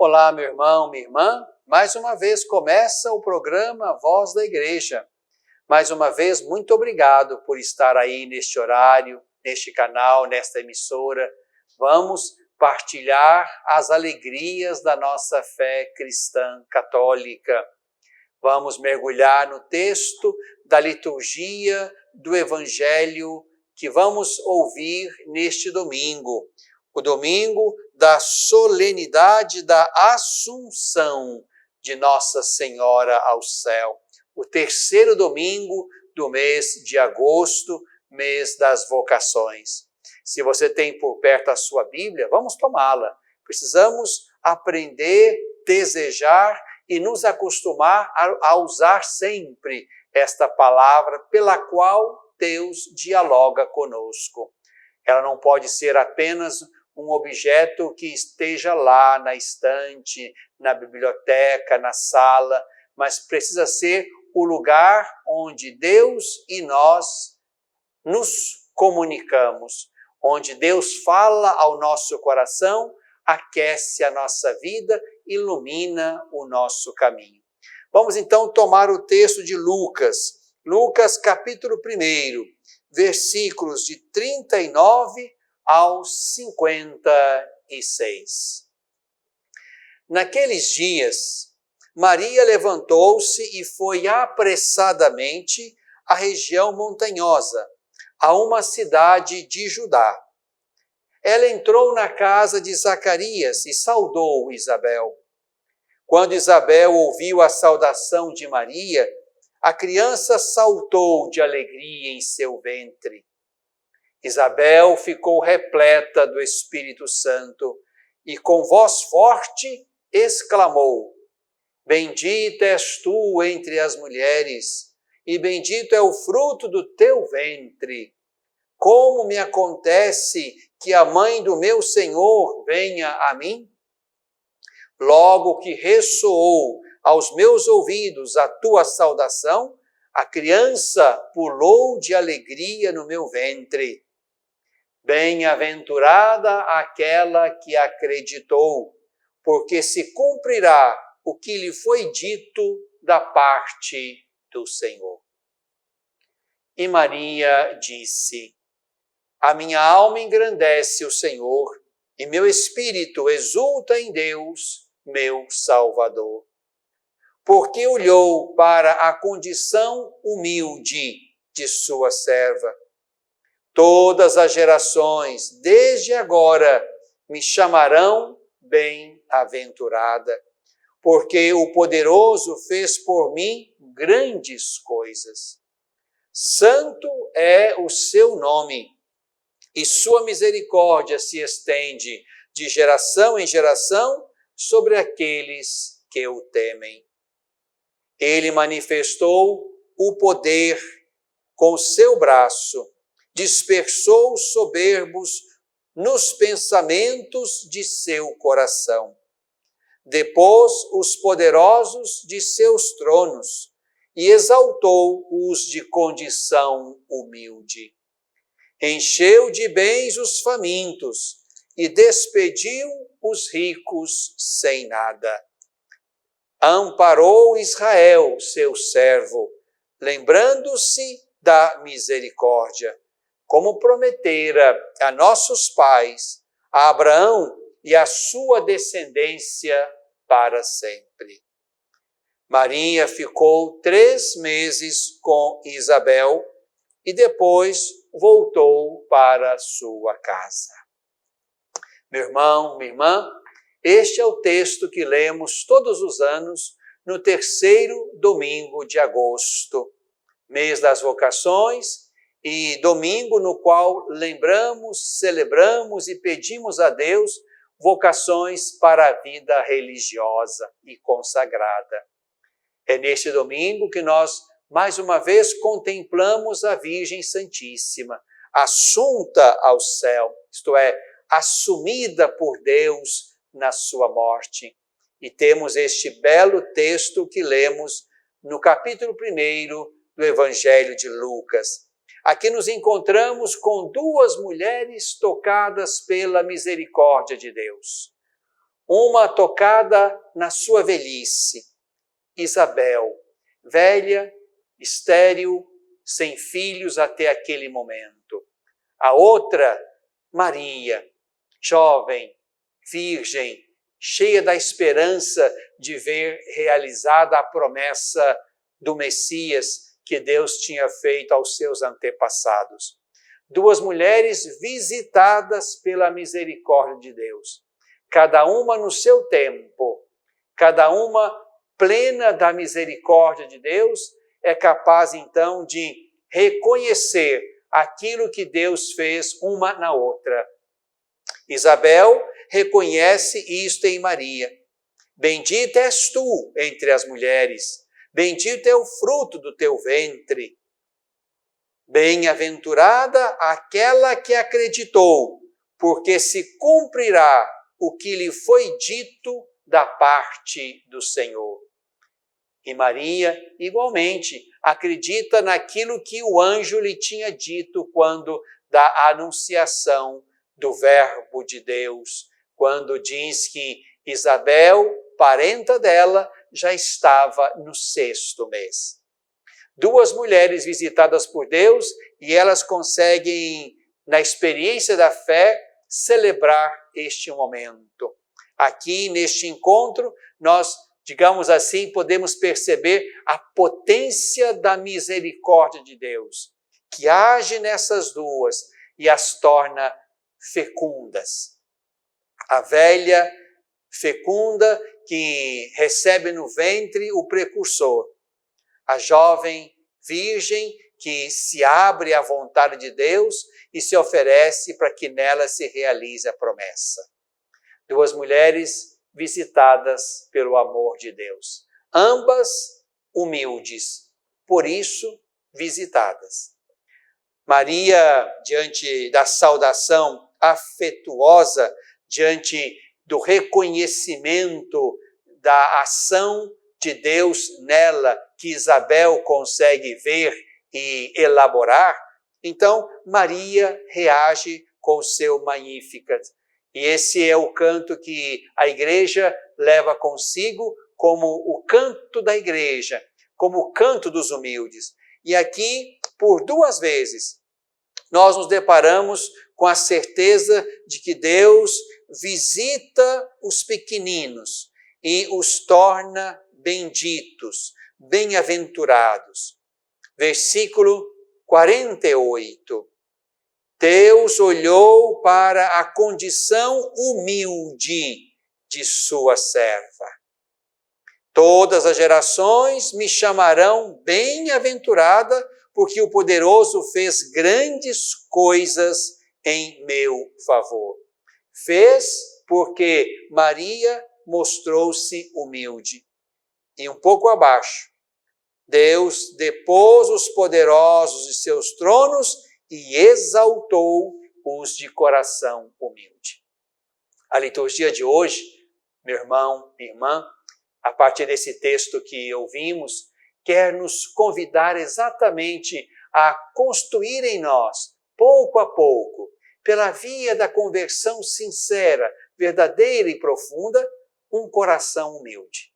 Olá, meu irmão, minha irmã. Mais uma vez começa o programa Voz da Igreja. Mais uma vez, muito obrigado por estar aí neste horário, neste canal, nesta emissora. Vamos partilhar as alegrias da nossa fé cristã católica. Vamos mergulhar no texto da liturgia do Evangelho que vamos ouvir neste domingo. O domingo da solenidade da Assunção de Nossa Senhora ao céu. O terceiro domingo do mês de agosto, mês das vocações. Se você tem por perto a sua Bíblia, vamos tomá-la. Precisamos aprender, desejar e nos acostumar a usar sempre esta palavra pela qual Deus dialoga conosco. Ela não pode ser apenas um objeto que esteja lá na estante, na biblioteca, na sala, mas precisa ser o lugar onde Deus e nós nos comunicamos, onde Deus fala ao nosso coração, aquece a nossa vida, ilumina o nosso caminho. Vamos então tomar o texto de Lucas, capítulo 1, versículos de 39 ao 56. Naqueles dias, Maria levantou-se e foi apressadamente à região montanhosa, a uma cidade de Judá. Ela entrou na casa de Zacarias e saudou Isabel. Quando Isabel ouviu a saudação de Maria, a criança saltou de alegria em seu ventre. Isabel ficou repleta do Espírito Santo e com voz forte exclamou: Bendita és tu entre as mulheres, e bendito é o fruto do teu ventre. Como me acontece que a mãe do meu Senhor venha a mim? Logo que ressoou aos meus ouvidos a tua saudação, a criança pulou de alegria no meu ventre. Bem-aventurada aquela que acreditou, porque se cumprirá o que lhe foi dito da parte do Senhor. E Maria disse: A minha alma engrandece o Senhor, e meu espírito exulta em Deus, meu Salvador. Porque olhou para a condição humilde de sua serva. Todas as gerações, desde agora, me chamarão bem-aventurada, porque o Poderoso fez por mim grandes coisas. Santo é o seu nome, e sua misericórdia se estende de geração em geração sobre aqueles que o temem. Ele manifestou o poder com o seu braço, dispersou os soberbos nos pensamentos de seu coração. Depôs os poderosos de seus tronos e exaltou os de condição humilde. Encheu de bens os famintos e despediu os ricos sem nada. Amparou Israel, seu servo, lembrando-se da misericórdia, como prometera a nossos pais, a Abraão e a sua descendência para sempre. Maria ficou 3 meses com Isabel e depois voltou para sua casa. Meu irmão, minha irmã, este é o texto que lemos todos os anos no terceiro domingo de agosto, mês das vocações, e domingo no qual lembramos, celebramos e pedimos a Deus vocações para a vida religiosa e consagrada. É neste domingo que nós, mais uma vez, contemplamos a Virgem Santíssima, assunta ao céu, isto é, assumida por Deus na sua morte. E temos este belo texto que lemos no capítulo 1 do Evangelho de Lucas. Aqui nos encontramos com 2 mulheres tocadas pela misericórdia de Deus. uma tocada na sua velhice, Isabel, velha, estéril, sem filhos até aquele momento. A outra, Maria, jovem, virgem, cheia da esperança de ver realizada a promessa do Messias que Deus tinha feito aos seus antepassados. Duas mulheres visitadas pela misericórdia de Deus, cada uma no seu tempo, cada uma plena da misericórdia de Deus, é capaz então de reconhecer aquilo que Deus fez uma na outra. Isabel reconhece isto em Maria. Bendita és tu entre as mulheres, bendito é o fruto do teu ventre. Bem-aventurada aquela que acreditou, porque se cumprirá o que lhe foi dito da parte do Senhor. E Maria, igualmente, acredita naquilo que o anjo lhe tinha dito quando da anunciação do Verbo de Deus, quando diz que Isabel, parenta dela, já estava no 6º mês. Duas mulheres visitadas por Deus e elas conseguem, na experiência da fé, celebrar este momento. Aqui, neste encontro, nós, digamos assim, podemos perceber a potência da misericórdia de Deus, que age nessas duas e as torna fecundas. A velha fecunda que recebe no ventre o precursor. A jovem virgem que se abre à vontade de Deus e se oferece para que nela se realize a promessa. Duas mulheres visitadas pelo amor de Deus. Ambas humildes, por isso visitadas. Maria, diante da saudação afetuosa, diante do reconhecimento da ação de Deus nela, que Isabel consegue ver e elaborar, então Maria reage com o seu Magnificat. E esse é o canto que a igreja leva consigo como o canto da igreja, como o canto dos humildes. E aqui, por 2 vezes, nós nos deparamos com a certeza de que Deus visita os pequeninos e os torna benditos, bem-aventurados. Versículo 48. Deus olhou para a condição humilde de sua serva. Todas as gerações me chamarão bem-aventurada, porque o Poderoso fez grandes coisas em meu favor. Fez porque Maria mostrou-se humilde. E um pouco abaixo, Deus depôs os poderosos de seus tronos e exaltou os de coração humilde. A liturgia de hoje, meu irmão, minha irmã, a partir desse texto que ouvimos, quer nos convidar exatamente a construir em nós, pouco a pouco, pela via da conversão sincera, verdadeira e profunda, um coração humilde.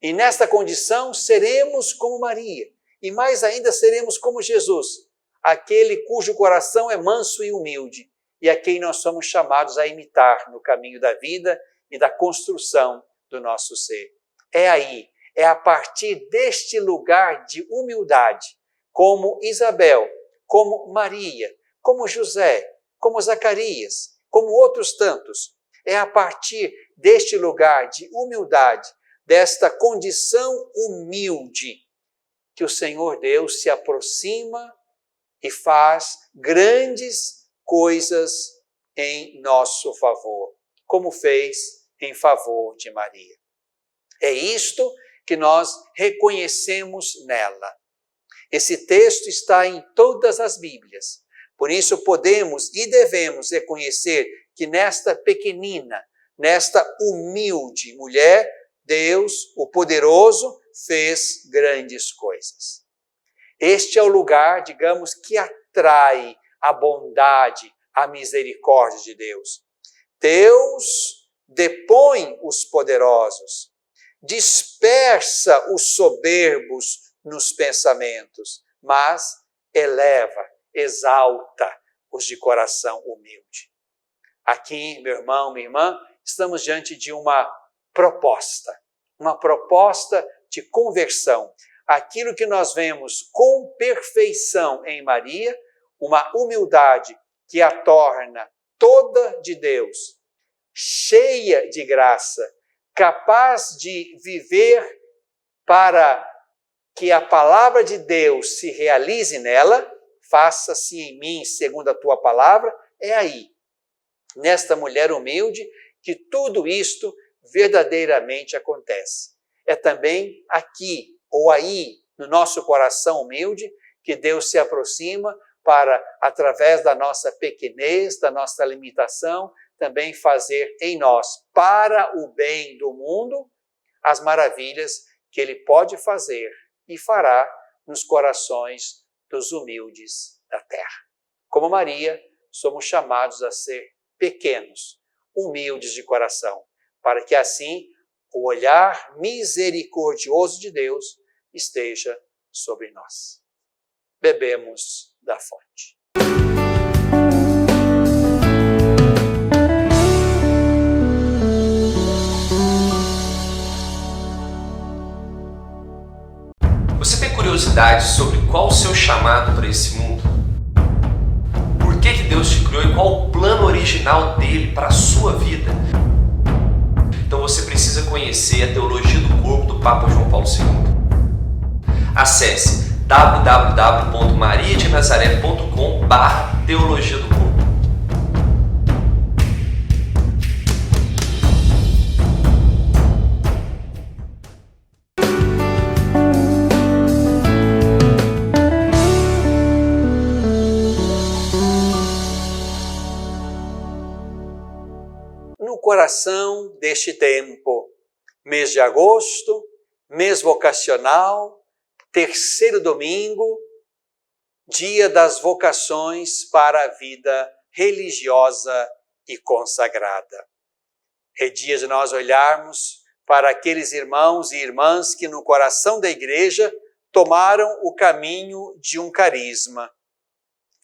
E nesta condição seremos como Maria, e mais ainda seremos como Jesus, aquele cujo coração é manso e humilde, e a quem nós somos chamados a imitar no caminho da vida e da construção do nosso ser. É aí, é a partir deste lugar de humildade, como Isabel, como Maria, como José, como Zacarias, como outros tantos, é a partir deste lugar de humildade, desta condição humilde, que o Senhor Deus se aproxima e faz grandes coisas em nosso favor, como fez em favor de Maria. É isto que nós reconhecemos nela. Esse texto está em todas as Bíblias. Por isso podemos e devemos reconhecer que nesta pequenina, nesta humilde mulher, Deus, o Poderoso, fez grandes coisas. Este é o lugar, digamos, que atrai a bondade, a misericórdia de Deus. Deus depõe os poderosos, dispersa os soberbos nos pensamentos, mas eleva, exalta os de coração humilde. Aqui, meu irmão, minha irmã, estamos diante de uma proposta de conversão. Aquilo que nós vemos com perfeição em Maria, uma humildade que a torna toda de Deus, cheia de graça, capaz de viver para que a palavra de Deus se realize nela, faça-se em mim segundo a tua palavra, é aí, nesta mulher humilde, que tudo isto verdadeiramente acontece. É também aqui ou aí, no nosso coração humilde, que Deus se aproxima para, através da nossa pequenez, da nossa limitação, também fazer em nós, para o bem do mundo, as maravilhas que Ele pode fazer e fará nos corações dos humildes da terra. Como Maria, somos chamados a ser pequenos, humildes de coração, para que assim o olhar misericordioso de Deus esteja sobre nós. Bebemos da fonte. Você tem curiosidade sobre qual o seu chamado para esse mundo? Por que Deus te criou e qual o plano original dele para a sua vida? Então você precisa conhecer a teologia do corpo do Papa João Paulo II. Acesse www.mariadenazaré.com/teologia do corpo. No coração deste tempo, mês de agosto, mês vocacional, terceiro domingo, dia das vocações para a vida religiosa e consagrada. É dia de nós olharmos para aqueles irmãos e irmãs que no coração da igreja tomaram o caminho de um carisma.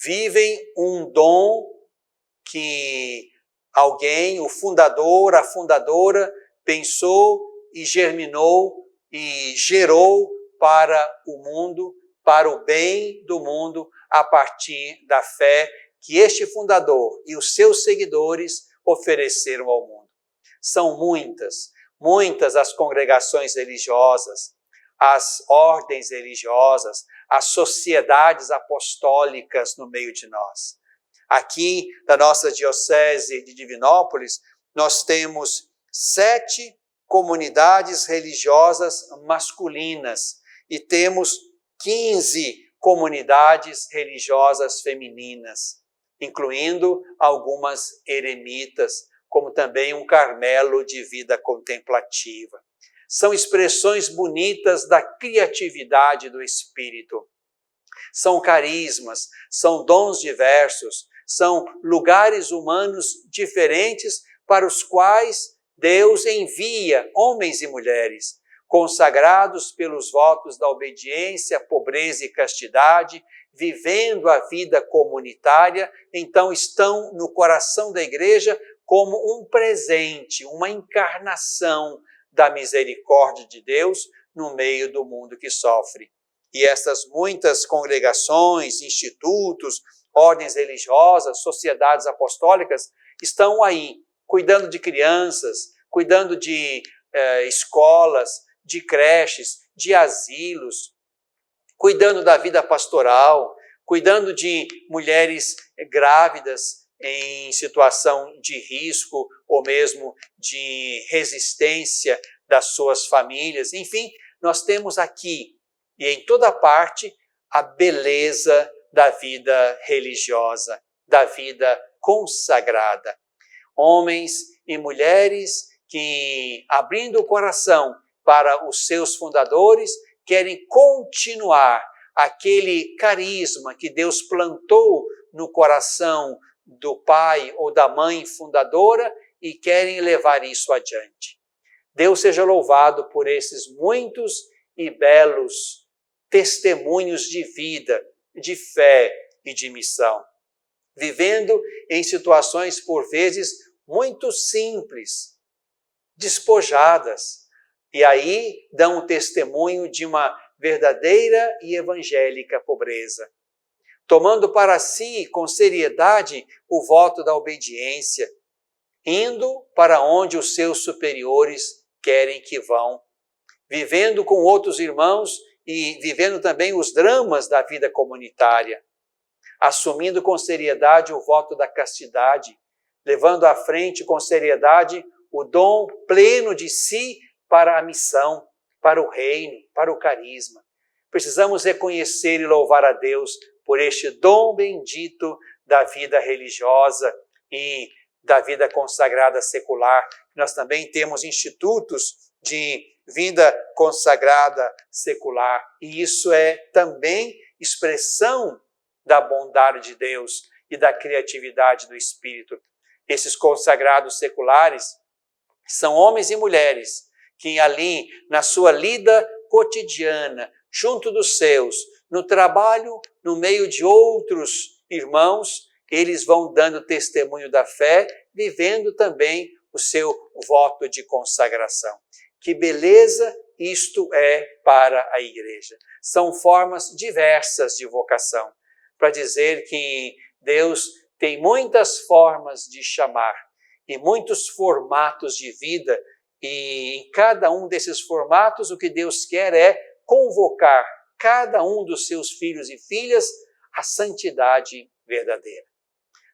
Vivem um dom que alguém, o fundador, a fundadora, pensou e germinou e gerou para o mundo, para o bem do mundo, a partir da fé que este fundador e os seus seguidores ofereceram ao mundo. São muitas as congregações religiosas, as ordens religiosas, as sociedades apostólicas no meio de nós. Aqui, na nossa diocese de Divinópolis, nós temos 7 comunidades religiosas masculinas e temos 15 comunidades religiosas femininas, incluindo algumas eremitas, como também um Carmelo de vida contemplativa. São expressões bonitas da criatividade do Espírito. São carismas, são dons diversos, são lugares humanos diferentes para os quais Deus envia homens e mulheres, consagrados pelos votos da obediência, pobreza e castidade, vivendo a vida comunitária, então estão no coração da igreja como um presente, uma encarnação da misericórdia de Deus no meio do mundo que sofre. E essas muitas congregações, institutos, ordens religiosas, sociedades apostólicas estão aí, cuidando de crianças, cuidando de escolas, de creches, de asilos, cuidando da vida pastoral, cuidando de mulheres grávidas em situação de risco ou mesmo de resistência das suas famílias. Enfim, nós temos aqui e em toda parte a beleza da vida religiosa, da vida consagrada. Homens e mulheres que, abrindo o coração para os seus fundadores, querem continuar aquele carisma que Deus plantou no coração do pai ou da mãe fundadora e querem levar isso adiante. Deus seja louvado por esses muitos e belos testemunhos de vida, de fé e de missão, vivendo em situações por vezes muito simples, despojadas, e aí dão um testemunho de uma verdadeira e evangélica pobreza, tomando para si com seriedade o voto da obediência, indo para onde os seus superiores querem que vão, vivendo com outros irmãos e vivendo também os dramas da vida comunitária, assumindo com seriedade o voto da castidade, levando à frente com seriedade o dom pleno de si para a missão, para o reino, para o carisma. Precisamos reconhecer e louvar a Deus por este dom bendito da vida religiosa e da vida consagrada secular. Nós também temos institutos de vida consagrada secular, e isso é também expressão da bondade de Deus e da criatividade do Espírito. Esses consagrados seculares são homens e mulheres que ali, na sua lida cotidiana, junto dos seus, no trabalho, no meio de outros irmãos, eles vão dando testemunho da fé, vivendo também o seu voto de consagração. Que beleza isto é para a igreja. São formas diversas de vocação, para dizer que Deus tem muitas formas de chamar e muitos formatos de vida, e em cada um desses formatos o que Deus quer é convocar cada um dos seus filhos e filhas à santidade verdadeira.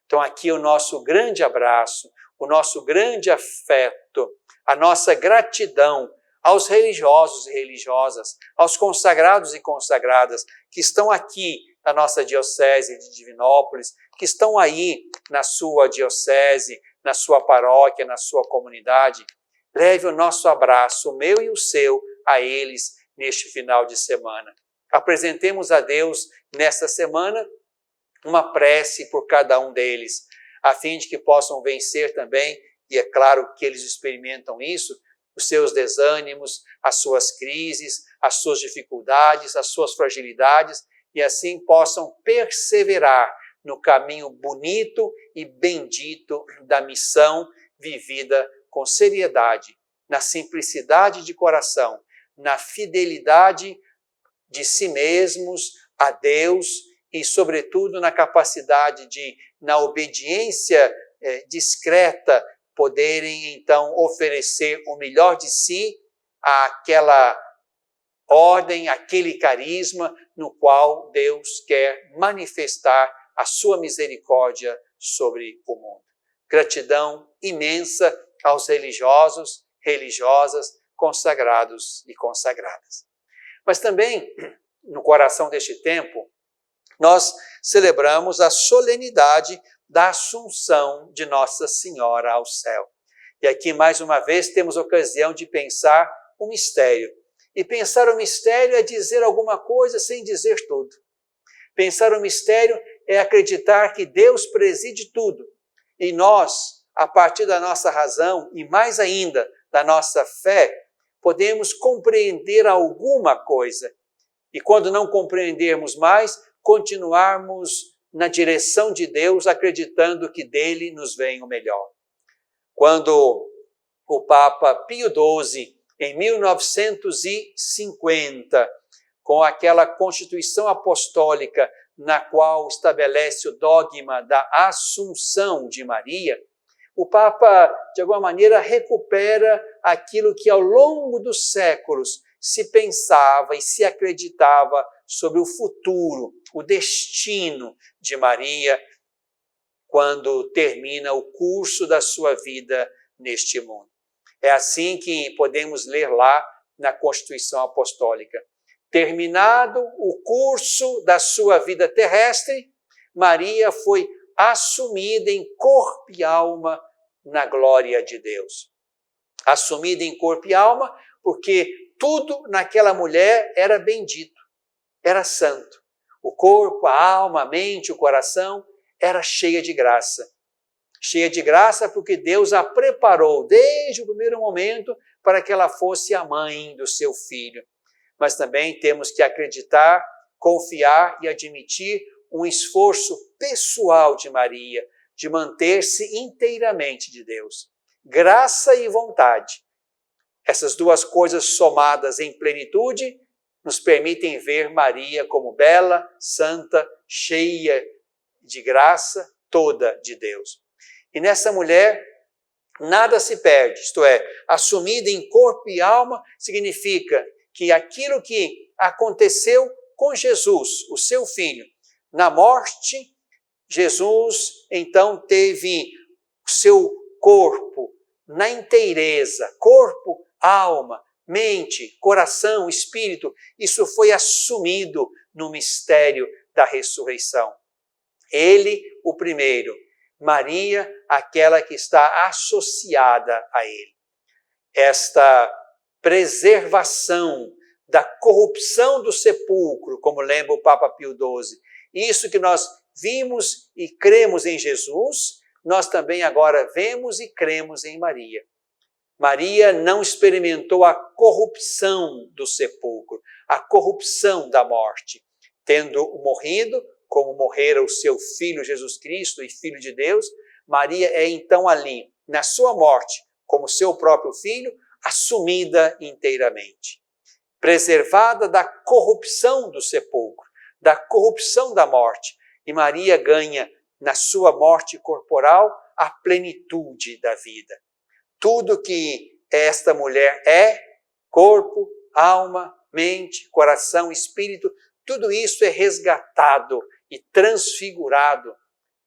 Então aqui o nosso grande abraço, o nosso grande afeto, a nossa gratidão aos religiosos e religiosas, aos consagrados e consagradas que estão aqui na nossa diocese de Divinópolis, que estão aí na sua diocese, na sua paróquia, na sua comunidade. Leve o nosso abraço, o meu e o seu, a eles neste final de semana. Apresentemos a Deus nesta semana uma prece por cada um deles, a fim de que possam vencer também, e é claro que eles experimentam isso, os seus desânimos, as suas crises, as suas dificuldades, as suas fragilidades, e assim possam perseverar no caminho bonito e bendito da missão vivida com seriedade, na simplicidade de coração, na fidelidade de si mesmos a Deus e, sobretudo, na capacidade de, na obediência discreta, poderem, então, oferecer o melhor de si àquela ordem, aquele carisma no qual Deus quer manifestar a sua misericórdia sobre o mundo. Gratidão imensa aos religiosos, religiosas, consagrados e consagradas. Mas também, no coração deste tempo, nós celebramos a solenidade da Assunção de Nossa Senhora ao céu. E aqui, mais uma vez, temos ocasião de pensar o mistério. E pensar o mistério é dizer alguma coisa sem dizer tudo. Pensar o mistério é acreditar que Deus preside tudo. E nós, a partir da nossa razão e mais ainda da nossa fé, podemos compreender alguma coisa. E quando não compreendermos mais, continuarmos na direção de Deus, acreditando que dele nos vem o melhor. Quando o Papa Pio XII, em 1950, com aquela Constituição Apostólica na qual estabelece o dogma da Assunção de Maria, o Papa, de alguma maneira, recupera aquilo que ao longo dos séculos se pensava e se acreditava sobre o futuro, o destino de Maria, quando termina o curso da sua vida neste mundo. É assim que podemos ler lá na Constituição Apostólica. Terminado o curso da sua vida terrestre, Maria foi assumida em corpo e alma na glória de Deus. Assumida em corpo e alma porque tudo naquela mulher era bendito, era santo. O corpo, a alma, a mente, o coração era cheia de graça. cheia de graça porque Deus a preparou desde o primeiro momento para que ela fosse a mãe do seu filho. Mas também temos que acreditar, confiar e admitir um esforço pessoal de Maria, de manter-se inteiramente de Deus. Graça e vontade. Essas duas coisas somadas em plenitude nos permitem ver Maria como bela, santa, cheia de graça, toda de Deus. E nessa mulher, nada se perde, isto é, assumida em corpo e alma, significa que aquilo que aconteceu com Jesus, o seu filho, na morte, Jesus então teve o seu corpo na inteireza, corpo, alma, mente, coração, espírito, isso foi assumido no mistério da ressurreição. Ele, o primeiro, Maria, aquela que está associada a ele. Esta preservação da corrupção do sepulcro, como lembra o Papa Pio XII, isso que nós vimos e cremos em Jesus, nós também agora vemos e cremos em Maria. Maria não experimentou a corrupção do sepulcro, a corrupção da morte, tendo morrido, como morrera o seu Filho Jesus Cristo e Filho de Deus. Maria é então ali, na sua morte, como seu próprio Filho, assumida inteiramente, preservada da corrupção do sepulcro, da corrupção da morte. E Maria ganha, na sua morte corporal, a plenitude da vida. Tudo que esta mulher é, corpo, alma, mente, coração, espírito, tudo isso é resgatado e transfigurado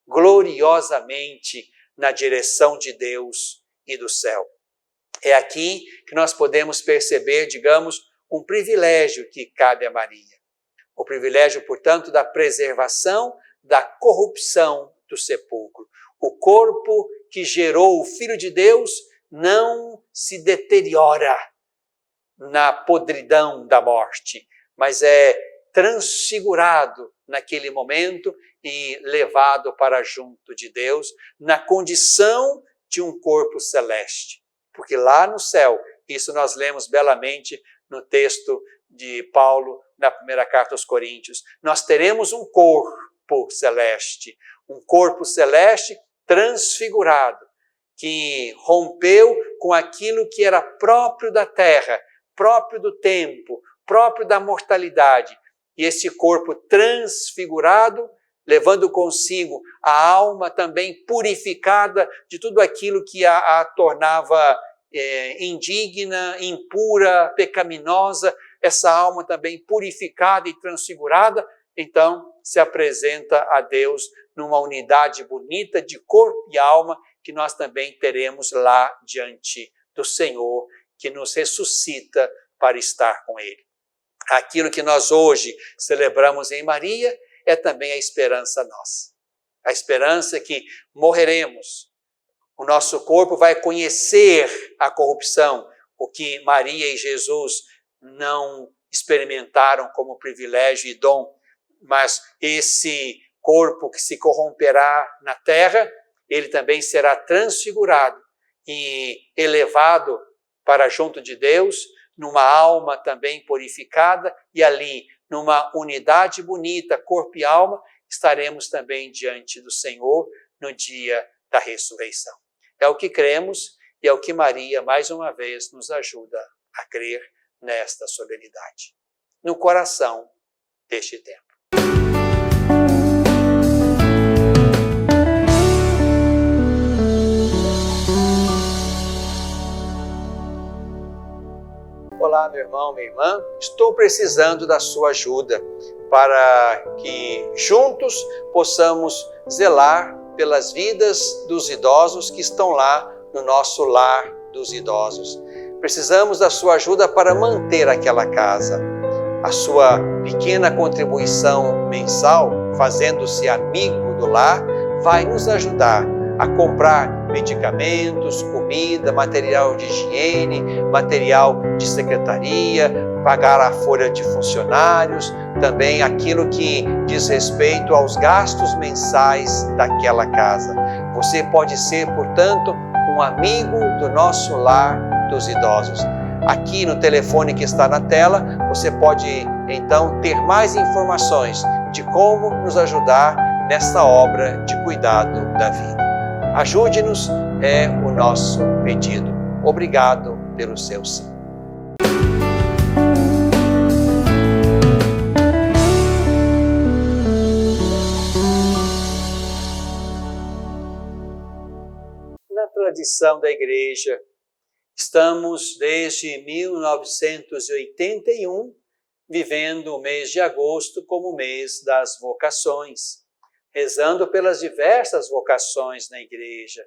gloriosamente na direção de Deus e do céu. É aqui que nós podemos perceber, digamos, um privilégio que cabe a Maria. O privilégio, portanto, da preservação da corrupção do sepulcro. O corpo que gerou o Filho de Deus não se deteriora na podridão da morte, mas é transfigurado naquele momento e levado para junto de Deus na condição de um corpo celeste. Porque lá no céu, isso nós lemos belamente no texto de Paulo, na primeira carta aos Coríntios, nós teremos um corpo celeste transfigurado, que rompeu com aquilo que era próprio da terra, próprio do tempo, próprio da mortalidade. E esse corpo transfigurado, levando consigo a alma também purificada de tudo aquilo que a tornava indigna, impura, pecaminosa, essa alma também purificada e transfigurada, então se apresenta a Deus numa unidade bonita de corpo e alma, que nós também teremos lá diante do Senhor, que nos ressuscita para estar com Ele. Aquilo que nós hoje celebramos em Maria é também a esperança nossa. A esperança que morreremos, o nosso corpo vai conhecer a corrupção, o que Maria e Jesus não experimentaram como privilégio e dom, mas esse corpo que se corromperá na terra, ele também será transfigurado e elevado para junto de Deus, numa alma também purificada, e ali, numa unidade bonita, corpo e alma, estaremos também diante do Senhor no dia da ressurreição. É o que cremos e é o que Maria, mais uma vez, nos ajuda a crer nesta solenidade, no coração deste tempo. Olá, meu irmão, minha irmã, estou precisando da sua ajuda para que juntos possamos zelar pelas vidas dos idosos que estão lá no nosso lar dos idosos. Precisamos da sua ajuda para manter aquela casa. A sua pequena contribuição mensal, fazendo-se amigo do lar, vai nos ajudar a comprar medicamentos, comida, material de higiene, material de secretaria, pagar a folha de funcionários, também aquilo que diz respeito aos gastos mensais daquela casa. Você pode ser, portanto, um amigo do nosso lar dos idosos. Aqui no telefone que está na tela, você pode então ter mais informações de como nos ajudar nessa obra de cuidado da vida. Ajude-nos, é o nosso pedido. Obrigado pelo seu sim. Na tradição da Igreja, estamos desde 1981 vivendo o mês de agosto como o mês das vocações, rezando pelas diversas vocações na Igreja.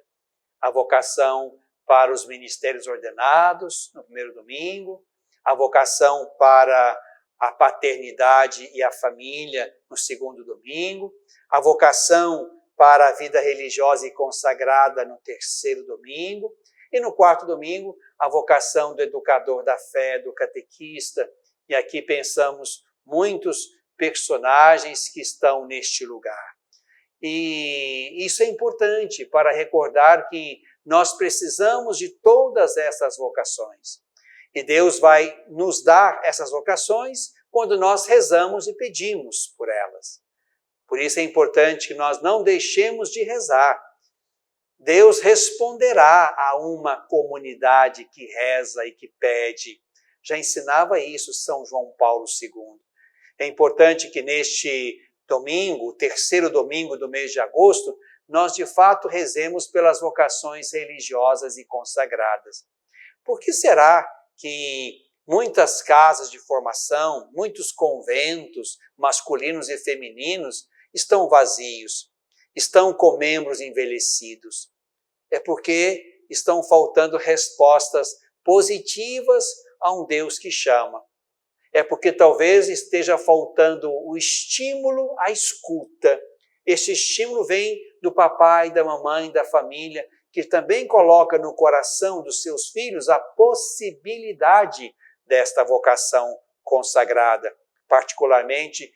A vocação para os ministérios ordenados no primeiro domingo, a vocação para a paternidade e a família no segundo domingo, a vocação para a vida religiosa e consagrada no terceiro domingo, e no quarto domingo, a vocação do educador da fé, do catequista. E aqui pensamos muitos personagens que estão neste lugar. E isso é importante para recordar que nós precisamos de todas essas vocações. E Deus vai nos dar essas vocações quando nós rezamos e pedimos por elas. Por isso é importante que nós não deixemos de rezar. Deus responderá a uma comunidade que reza e que pede. Já ensinava isso São João Paulo II. É importante que neste domingo, o terceiro domingo do mês de agosto, nós de fato rezemos pelas vocações religiosas e consagradas. Por que será que muitas casas de formação, muitos conventos masculinos e femininos estão vazios? Estão com membros envelhecidos? É porque estão faltando respostas positivas a um Deus que chama. É porque talvez esteja faltando o estímulo à escuta. Este estímulo vem do papai, da mamãe, da família, que também coloca no coração dos seus filhos a possibilidade desta vocação consagrada, particularmente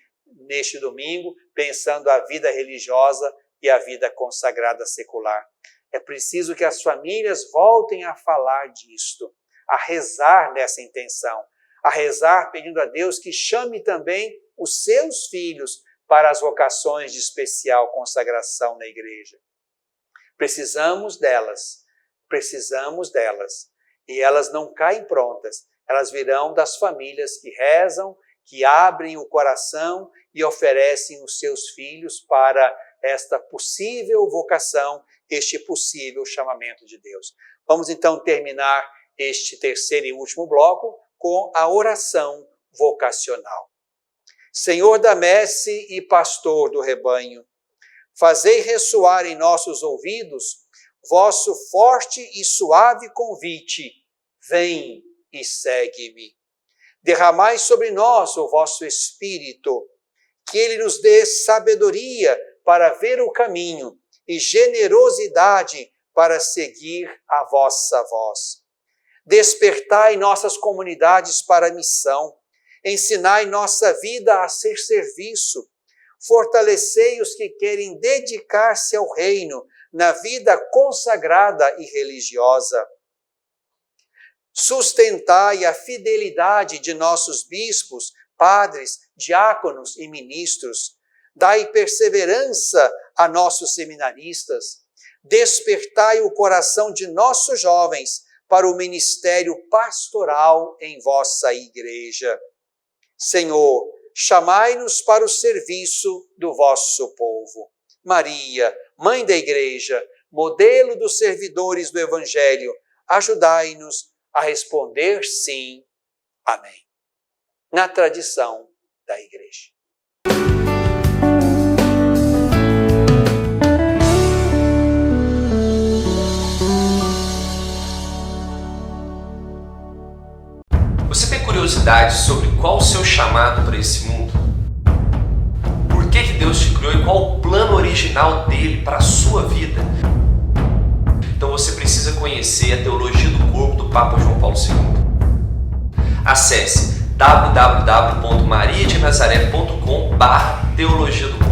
neste domingo, pensando a vida religiosa e a vida consagrada secular. É preciso que as famílias voltem a falar disto, a rezar nessa intenção, a rezar pedindo a Deus que chame também os seus filhos para as vocações de especial consagração na Igreja. Precisamos delas, e elas não caem prontas, elas virão das famílias que rezam, que abrem o coração e oferecem os seus filhos para esta possível vocação, este possível chamamento de Deus. Vamos então terminar este terceiro e último bloco com a oração vocacional. Senhor da messe e pastor do rebanho, fazei ressoar em nossos ouvidos vosso forte e suave convite, vem e segue-me. Derramai sobre nós o vosso Espírito, que ele nos dê sabedoria para ver o caminho e generosidade para seguir a vossa voz. Despertai nossas comunidades para a missão, ensinai nossa vida a ser serviço, fortalecei os que querem dedicar-se ao reino na vida consagrada e religiosa. Sustentai a fidelidade de nossos bispos, padres, diáconos e ministros. Dai perseverança a nossos seminaristas. Despertai o coração de nossos jovens para o ministério pastoral em vossa Igreja. Senhor, chamai-nos para o serviço do vosso povo. Maria, Mãe da Igreja, modelo dos servidores do Evangelho, ajudai-nos a responder sim. Amém. Na tradição da Igreja. Você tem curiosidade sobre qual o seu chamado para esse mundo? Por que Deus te criou e qual o plano original dele para a sua vida? Então você precisa conhecer a teologia do corpo do Papa João Paulo II. Acesse www.mariadenazaré.com/teologia do corpo.